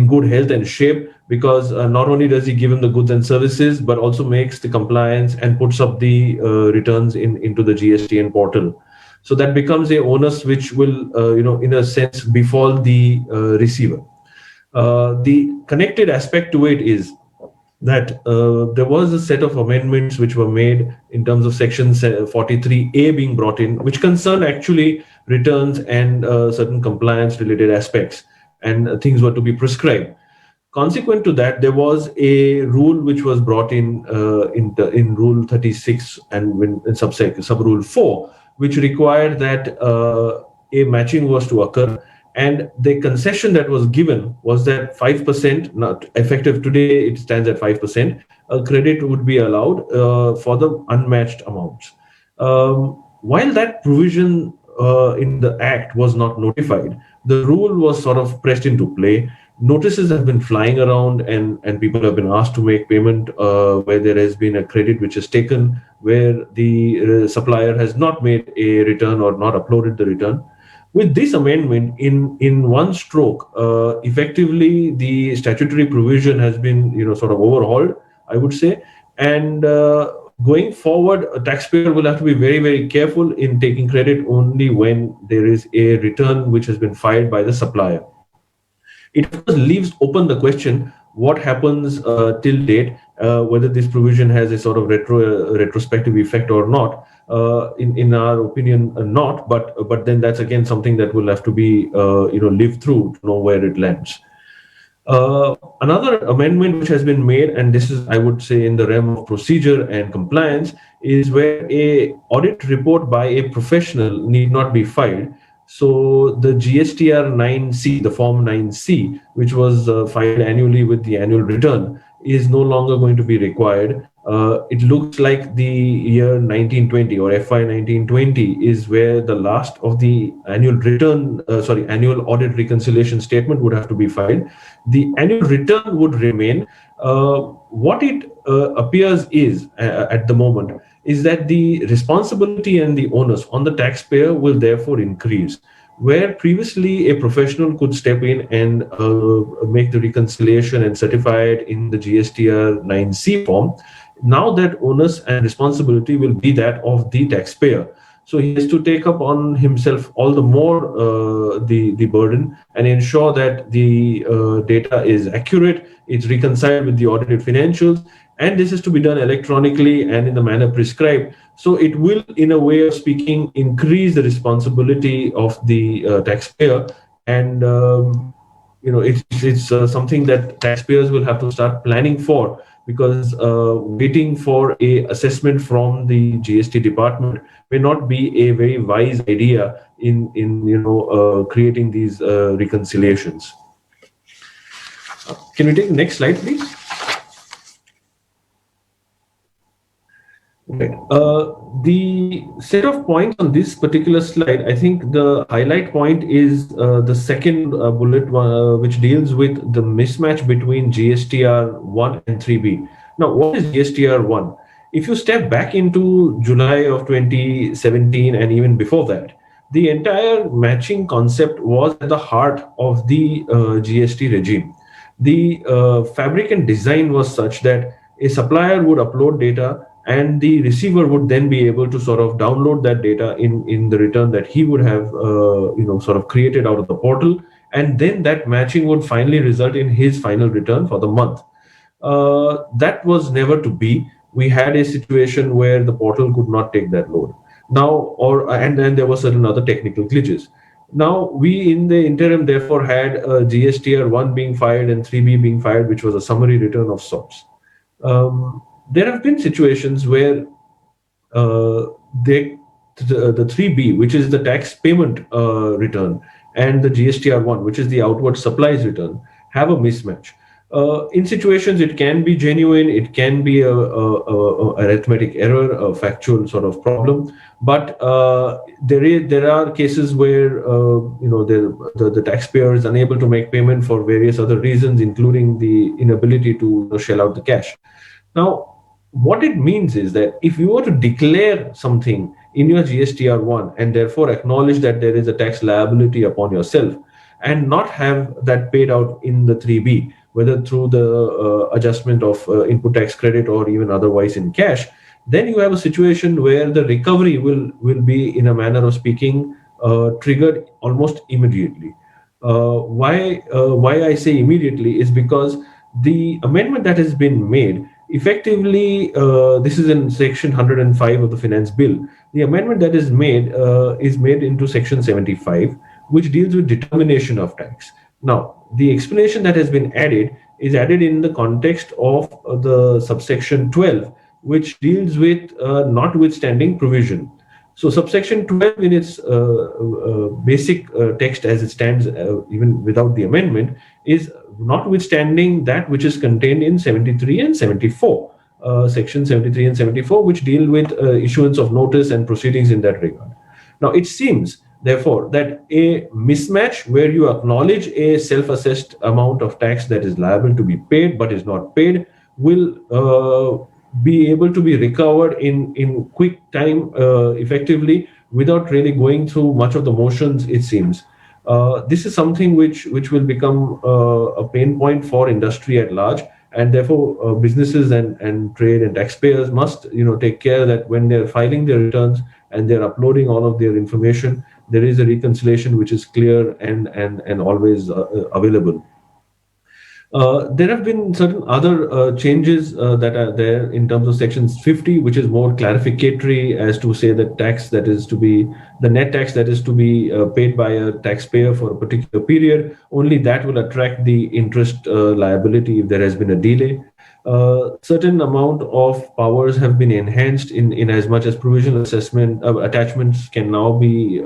good health and shape, because not only does he give him the goods and services, but also makes the compliance and puts up the returns into the GSTN portal. So that becomes a onus which will in a sense befall the receiver. The connected aspect to it is that there was a set of amendments which were made in terms of Section 43A being brought in, which concerned actually returns and certain compliance related aspects, and things were to be prescribed. Consequent to that, there was a rule which was brought in Rule 36 and in sub Rule 4, which required that a matching was to occur. And the concession that was given was that 5%, not effective today, it stands at 5%, a credit would be allowed for the unmatched amounts. While that provision in the Act was not notified, the rule was sort of pressed into play. Notices have been flying around, and people have been asked to make payment where there has been a credit which is taken, where the supplier has not made a return or not uploaded the return. With this amendment, in one stroke, effectively the statutory provision has been sort of overhauled, I would say, and going forward, a taxpayer will have to be very, very careful in taking credit only when there is a return which has been filed by the supplier. It of course leaves open the question what happens till date, whether this provision has a sort of retrospective effect or not. In our opinion, not. But then that's again something that will have to be lived through to know where it lands. Another amendment which has been made, and this is, I would say, in the realm of procedure and compliance, is where a audit report by a professional need not be filed. So the Gstr 9C, the Form 9C, which was filed annually with the annual return, is no longer going to be required. It looks like the year 1920 or FY 1920 is where the last of the annual return, annual audit reconciliation statement would have to be filed. The annual return would remain. What it appears is at the moment is that the responsibility and the onus on the taxpayer will therefore increase. Where previously a professional could step in and make the reconciliation and certify it in the Gstr 9C form, now that onus and responsibility will be that of the taxpayer. So he has to take up on himself all the more the burden and ensure that the data is accurate, it's reconciled with the audited financials, and this is to be done electronically and in the manner prescribed. So it will, in a way of speaking, increase the responsibility of the taxpayer, and it's something that taxpayers will have to start planning for, because waiting for a assessment from the GST department may not be a very wise idea in creating these reconciliations. Can we take the next slide, please? Okay. The set of points on this particular slide, I think the highlight point is the second bullet, which deals with the mismatch between GSTR 1 and 3B. Now, what is GSTR 1? If you step back into July of 2017 and even before that, the entire matching concept was at the heart of the GST regime. The fabric and design was such that a supplier would upload data, and the receiver would then be able to sort of download that data in the return that he would have sort of created out of the portal, and then that matching would finally result in his final return for the month. That was never to be. We had a situation where the portal could not take that load. And then there were certain other technical glitches. Now, we in the interim therefore had GSTR 1 being filed and 3B being filed, which was a summary return of sorts. There have been situations where the 3B, which is the tax payment return, and the GSTR 1, which is the outward supplies return, have a mismatch. In situations, it can be genuine, it can be a arithmetic error, a factual sort of problem, but there are cases where the taxpayer is unable to make payment for various other reasons, including the inability to shell out the cash. Now, what it means is that if you were to declare something in your GSTR 1 and therefore acknowledge that there is a tax liability upon yourself and not have that paid out in the 3B, whether through the adjustment of input tax credit or even otherwise in cash, then you have a situation where the recovery will be, in a manner of speaking, triggered almost immediately. Why I say immediately is because the amendment that has been made, effectively, this is in section 105 of the finance bill. The amendment that is made into section 75, which deals with determination of tax. Now, the explanation that has been added is added in the context of the subsection 12, which deals with notwithstanding provision. So subsection 12 in its basic text as it stands, even without the amendment, is notwithstanding that which is contained in 73 and 74, section 73 and 74, which deal with issuance of notice and proceedings in that regard. Now, it seems, therefore, that a mismatch where you acknowledge a self-assessed amount of tax that is liable to be paid but is not paid will be able to be recovered in quick time, effectively, without really going through much of the motions, it seems. This is something which will become a pain point for industry at large, and therefore businesses and trade and taxpayers must take care that when they're filing their returns and they're uploading all of their information, there is a reconciliation which is clear and always available. There have been certain other changes that are there in terms of section 50, which is more clarificatory as to say the tax that is to be, the net tax that is to be paid by a taxpayer for a particular period, only that will attract the interest liability if there has been a delay. Certain amount of powers have been enhanced in as much as provisional assessment attachments can now be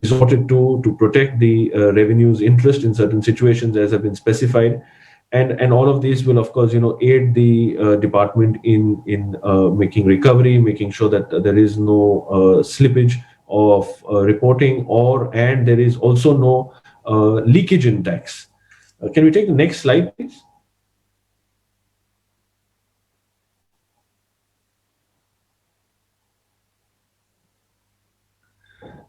resorted to protect the revenue's interest in certain situations as have been specified. And all of these will, of course, aid the department in making recovery, making sure that there is no slippage of reporting, and there is also no leakage in tax. Can we take the next slide, please?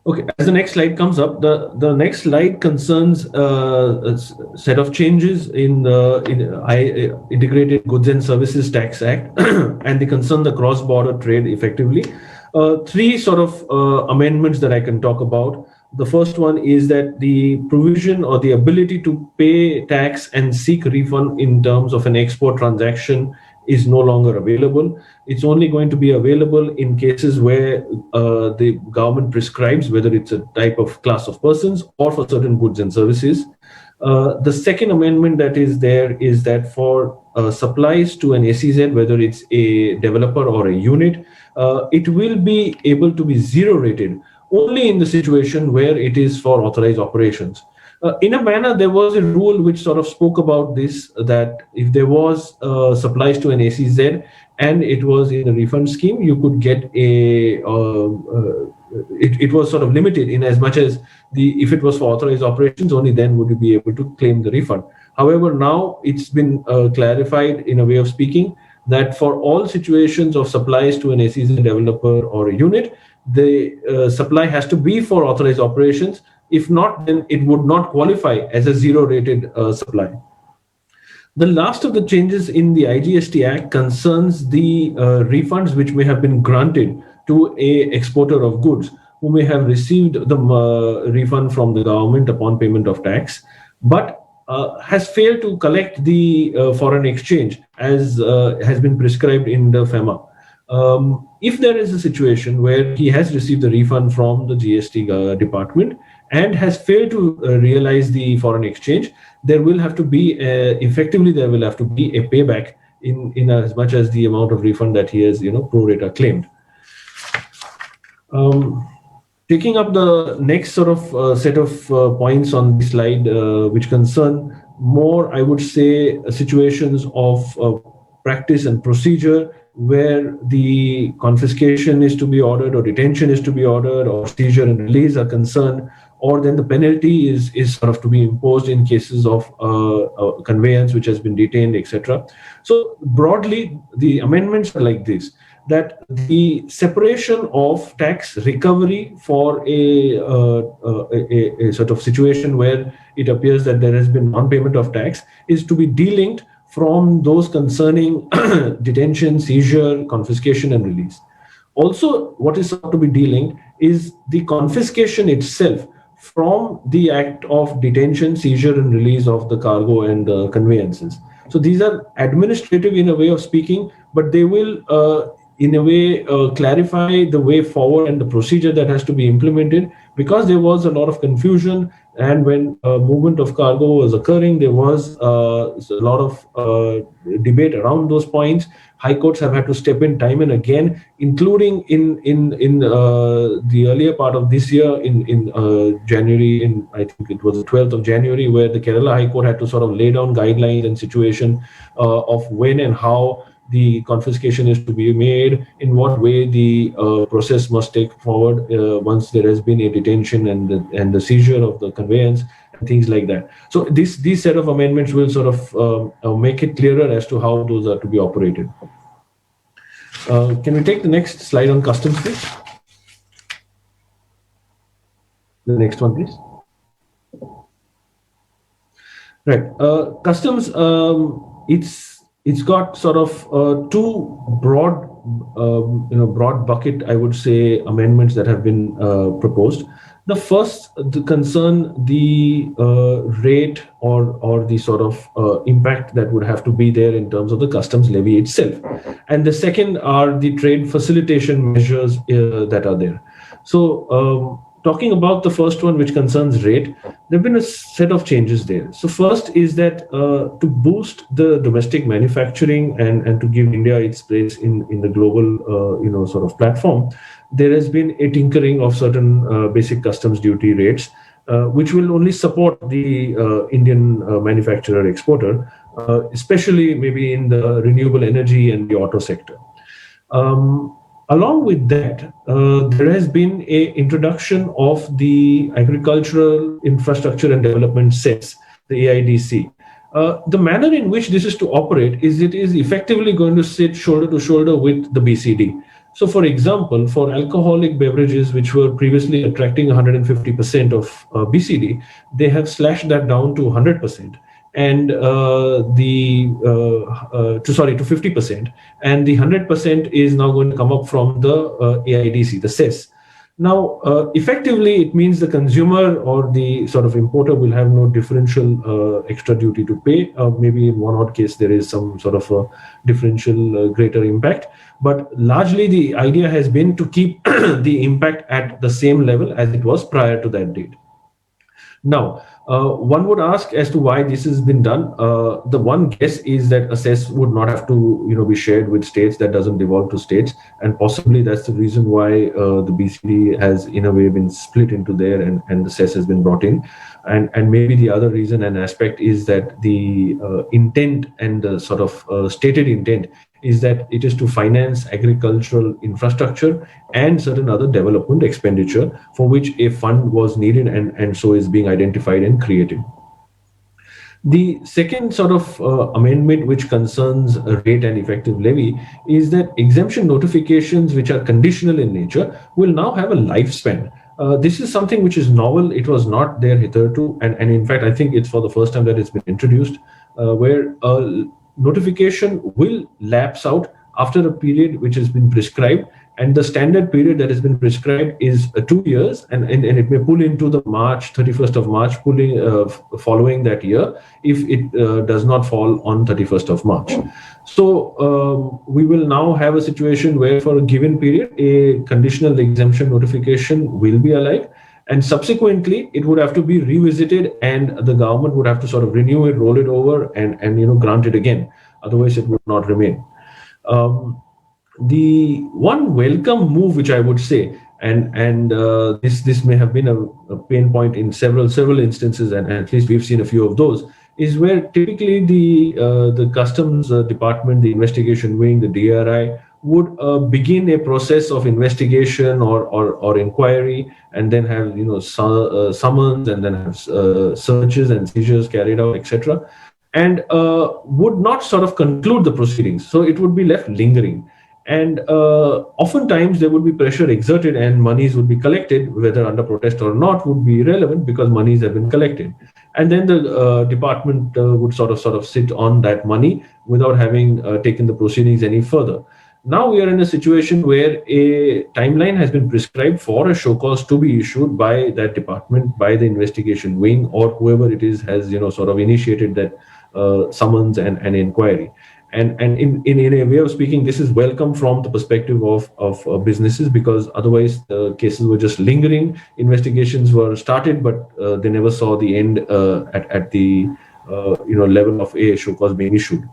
Okay, as the next slide comes up, the next slide concerns a set of changes in the Integrated Goods and Services Tax Act, and they concern the cross-border trade effectively. Three sort of amendments that I can talk about. The first one is that the provision or the ability to pay tax and seek refund in terms of an export transaction is no longer available. It's only going to be available in cases where the government prescribes, whether it's a type of class of persons or for certain goods and services. The second amendment that is there is that for supplies to an SEZ, whether it's a developer or a unit, it will be able to be zero rated only in the situation where it is for authorized operations. In a manner, there was a rule which sort of spoke about this, that if there was supplies to an SEZ and it was in a refund scheme, you could get a, it was sort of limited in as much as if it was for authorized operations, only then would you be able to claim the refund. However, now it's been clarified in a way of speaking that for all situations of supplies to an SEZ developer or a unit, the supply has to be for authorized operations. If not, then it would not qualify as a zero-rated supply. The last of the changes in the IGST Act concerns the refunds which may have been granted to a exporter of goods who may have received the refund from the government upon payment of tax, but has failed to collect the foreign exchange as has been prescribed in the FEMA. If there is a situation where he has received the refund from the GST department and has failed to realize the foreign exchange, there will have to be effectively there will have to be a payback in as much as the amount of refund that he has pro rata claimed. Taking up the next sort of set of points on the slide, which concern more, I would say, situations of practice and procedure where the confiscation is to be ordered or detention is to be ordered or seizure and release are concerned, or then the penalty is sort of to be imposed in cases of conveyance which has been detained, etc. So broadly, the amendments are like this, that the separation of tax recovery for a sort of situation where it appears that there has been non-payment of tax is to be delinked from those concerning detention, seizure, confiscation, and release. Also, what is sought to be delinked is the confiscation itself from the act of detention, seizure, and release of the cargo and conveyances. So these are administrative in a way of speaking, but they will in a way clarify the way forward and the procedure that has to be implemented, because there was a lot of confusion, and when movement of cargo was occurring, there was a lot of debate around those points. High courts have had to step in time and again, including in the earlier part of this year, in January, in I think it was the 12th of January, where the Kerala High Court had to sort of lay down guidelines and situation of when and how the confiscation is to be made, in what way the process must take forward once there has been a detention and the seizure of the conveyance and things like that. So these set of amendments will sort of make it clearer as to how those are to be operated. Can we take the next slide on customs, please? The next one, please. Right, customs. It's got sort of two broad, broad bucket, I would say, amendments that have been proposed. The first to concern the rate or the sort of impact that would have to be there in terms of the customs levy itself. And the second are the trade facilitation measures that are there. So talking about the first one, which concerns rate, there have been a set of changes there. So first is that to boost the domestic manufacturing and to give India its place in the global, sort of platform, there has been a tinkering of certain basic customs duty rates, which will only support the Indian manufacturer exporter, especially maybe in the renewable energy and the auto sector. Along with that, there has been an introduction of the Agricultural Infrastructure and Development Cess, the AIDC. The manner in which this is to operate is it is effectively going to sit shoulder to shoulder with the BCD. So, for example, for alcoholic beverages, which were previously attracting 150% of BCD, they have slashed that down to 100%. And to 50%, and the 100% is now going to come up from the AIDC, the cess. Now, effectively, it means the consumer or the sort of importer will have no differential extra duty to pay. Maybe in one odd case, there is some sort of a differential greater impact. But largely, the idea has been to keep the impact at the same level as it was prior to that date. Now, one would ask as to why this has been done. The one guess is that a cess would not have to, be shared with states. That doesn't devolve to states, and possibly that's the reason why the BCD has, in a way, been split into there, and the cess has been brought in. And maybe the other reason and aspect is that the intent and the sort of stated intent is that it is to finance agricultural infrastructure and certain other development expenditure for which a fund was needed and so is being identified and created. The second sort of amendment which concerns rate and effective levy is that exemption notifications which are conditional in nature will now have a lifespan. This is something which is novel. It was not there hitherto, and in fact I think it's for the first time that it's been introduced, where notification will lapse out after a period which has been prescribed, and the standard period that has been prescribed is 2 years, and it may pull into the 31st of March, following that year, if it does not fall on 31st of March. So we will now have a situation where for a given period, a conditional exemption notification will be alive, and subsequently it would have to be revisited, and the government would have to sort of renew it, roll it over, and grant it again. Otherwise, it would not remain. The one welcome move, which I would say, and this may have been a pain point in several instances, and at least we've seen a few of those, is where typically the customs department, the investigation wing, the DRI would begin a process of investigation or inquiry, and then have summons, and then have searches and seizures carried out, etc., and would not sort of conclude the proceedings. So it would be left lingering. And oftentimes there would be pressure exerted and monies would be collected, whether under protest or not would be irrelevant because monies have been collected. And then the department would sort of sit on that money without having taken the proceedings any further. Now we are in a situation where a timeline has been prescribed for a show cause to be issued by that department, by the investigation wing, or whoever it is has sort of initiated that summons and inquiry. And in a way of speaking, this is welcome from the perspective of businesses, because otherwise the cases were just lingering. Investigations were started, but they never saw the end at the level of a show cause being issued.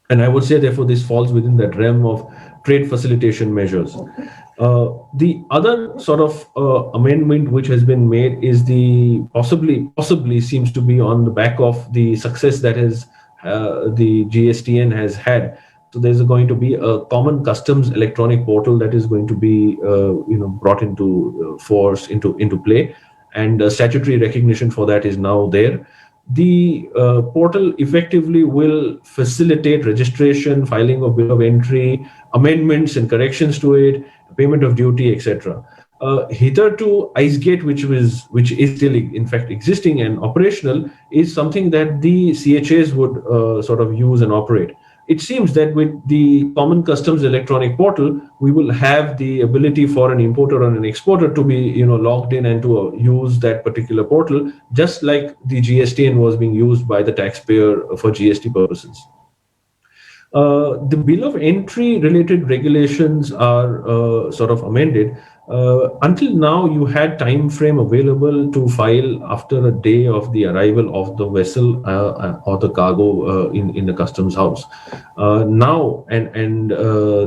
And I would say, therefore, this falls within that realm of trade facilitation measures. The other sort of amendment which has been made is the possibly seems to be on the back of the success that has the GSTN has had. So there's going to be a common customs electronic portal that is going to be brought into force into play, and statutory recognition for that is now there. The portal effectively will facilitate registration, filing of bill of entry, amendments and corrections to it, payment of duty, etc. Hitherto, IceGate, which is still in fact existing and operational, is something that the CHAs would sort of use and operate. It seems that with the Common Customs Electronic Portal, we will have the ability for an importer or an exporter to be, logged in and to use that particular portal, just like the GSTN was being used by the taxpayer for GST purposes. The bill of entry related regulations are sort of amended. Until now, you had time frame available to file after a day of the arrival of the vessel or the cargo in the customs house. Now, and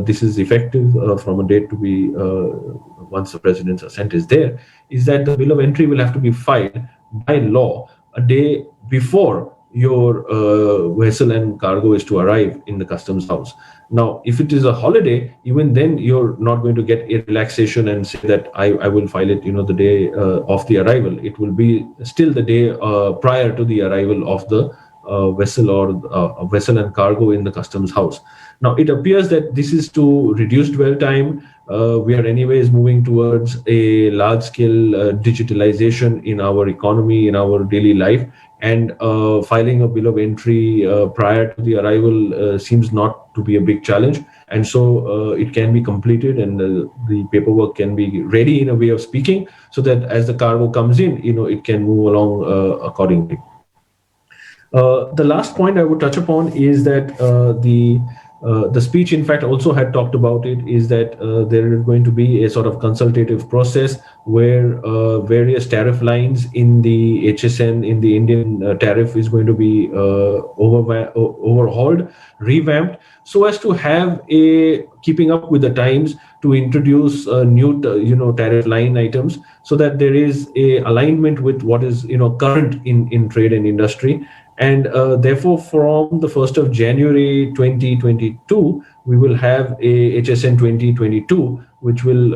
this is effective from a date to be once the president's assent is there, is that the bill of entry will have to be filed by law a day before your vessel and cargo is to arrive in the customs house. Now, if it is a holiday, even then you're not going to get a relaxation and say that I will file it, the day of the arrival. It will be still the day prior to the arrival of the vessel or vessel and cargo in the customs house. Now, it appears that this is to reduce dwell time. We are anyways moving towards a large-scale digitalization in our economy, in our daily life, and filing a bill of entry prior to the arrival seems not to be a big challenge. And so it can be completed, and the paperwork can be ready in a way of speaking, so that as the cargo comes in, it can move along accordingly. The last point I would touch upon is that the speech, in fact, also had talked about it, is that there is going to be a sort of consultative process where various tariff lines in the HSN, in the Indian tariff, is going to be overhauled, revamped, so as to have a keeping up with the times, to introduce new tariff line items, so that there is a alignment with what is current in trade and industry. And therefore, from the 1st of January 2022, we will have a HSN 2022, which will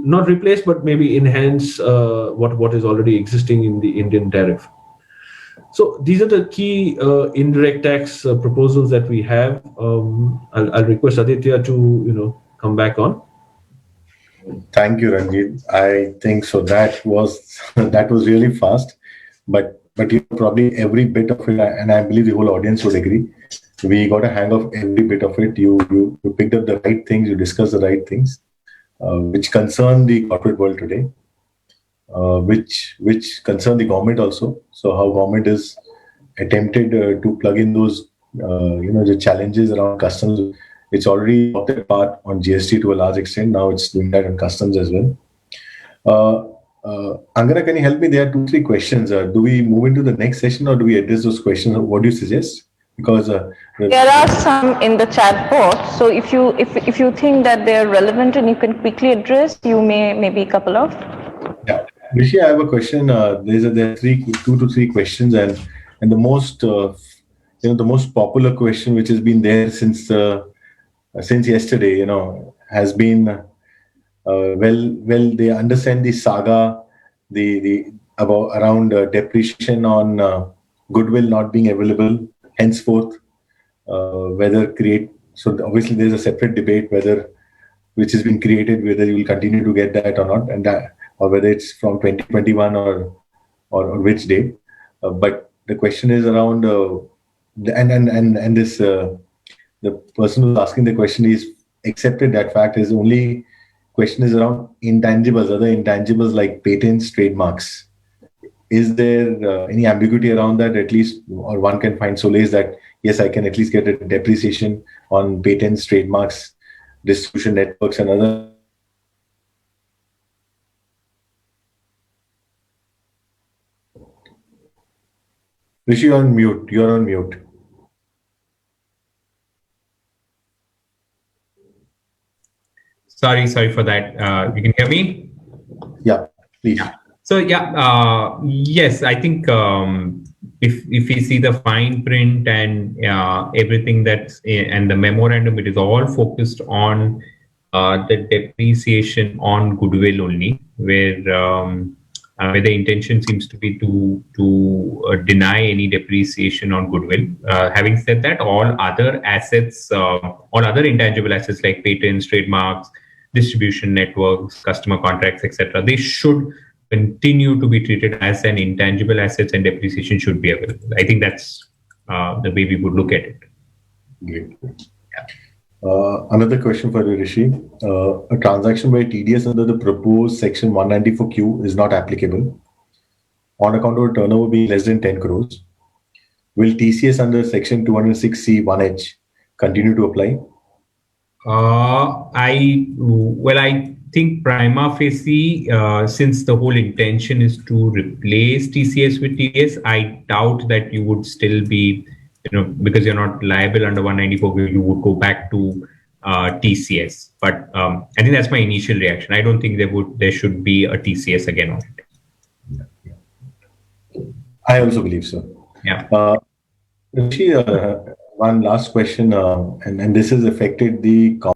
not replace, but maybe enhance what is already existing in the Indian tariff. So these are the key indirect tax proposals that we have. I'll request Aditya to come back on. Thank you, Ranjit. I think so. That was really fast, but probably every bit of it, and I believe the whole audience would agree, we got a hang of every bit of it. You picked up the right things, you discussed the right things, which concern the corporate world today, which concern the government also. So how government is attempted to plug in those, the challenges around customs. It's already walked that part on GST to a large extent. Now it's doing that on customs as well. Angana, can you help me? There are 2-3 questions. Do we move into the next session, or do we address those questions? What do you suggest? Because there are some in the chat box. So if you think that they're relevant and you can quickly address, you may maybe a couple of. Yeah, Rishi, I have a question. There are 2 to 3 questions, and the most the most popular question, which has been there since yesterday, has been. Well, they understand the saga, around depreciation on goodwill not being available henceforth. So obviously there's a separate debate which has been created, whether you will continue to get that or not, or whether it's from 2021 or which date. But the question is around this the person who's asking the question is accepted that fact. Is only question is around intangibles, other intangibles like patents, trademarks. Is there any ambiguity around that, at least, or one can find solace that yes, I can at least get a depreciation on patents, trademarks, distribution networks, and other. Rishi, you're on mute. You're on mute. Sorry for that. You can hear me? Yeah, please. Yeah. So yes, I think if we see the fine print and everything that's and the memorandum, it is all focused on the depreciation on goodwill only, where the intention seems to be to deny any depreciation on goodwill. Having said that, all other assets, all other intangible assets like patents, trademarks, distribution networks, customer contracts, etc., they should continue to be treated as an intangible assets, and depreciation should be available. I think that's the way we would look at it. Great. Another question for you, Rishi. A transaction by TDS under the proposed Section 194Q is not applicable on account of a turnover being less than 10 crores. Will TCS under Section 206C1H continue to apply? I think prima facie, since the whole intention is to replace TCS with TDS, I doubt that you would still be, because you're not liable under 194, you would go back to TCS. But I think that's my initial reaction. I don't think there should be a TCS again on it. I also believe so. Yeah. Rishi, one last question, and this has affected the